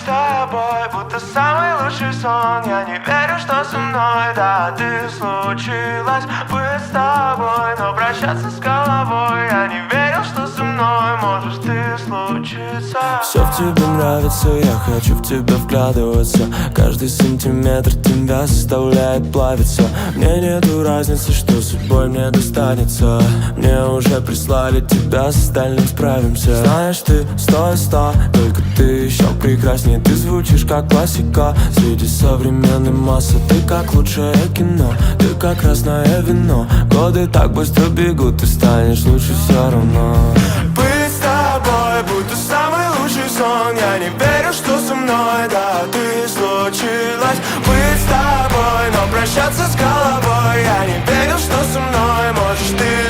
тобой, будто самый лучший сон. Я не верю, что со мной, да, ты случилось быть с тобой, но прощаться с головой. Я не верил, что со мной можешь ты случиться. Все в тебе нравится, я хочу в тебя вкладываться. Каждый сантиметр тебя заставляет плавиться. Мне нету разницы, что судьбой мне достанется. Мне уже прислали тебя, с остальным справимся. Знаешь, ты 100 из 100, только ты еще прекраснее. Ты звучишь как классика среди современной массы. Ты как лучшее кино, ты как красное вино. Годы так быстро бегут, ты станешь лучше все равно. Быть с тобой, будто самый лучший сон. Я не верю, что со мной, да, ты случилось быть с тобой, но прощаться с головой. Я не верил, что со мной можешь ты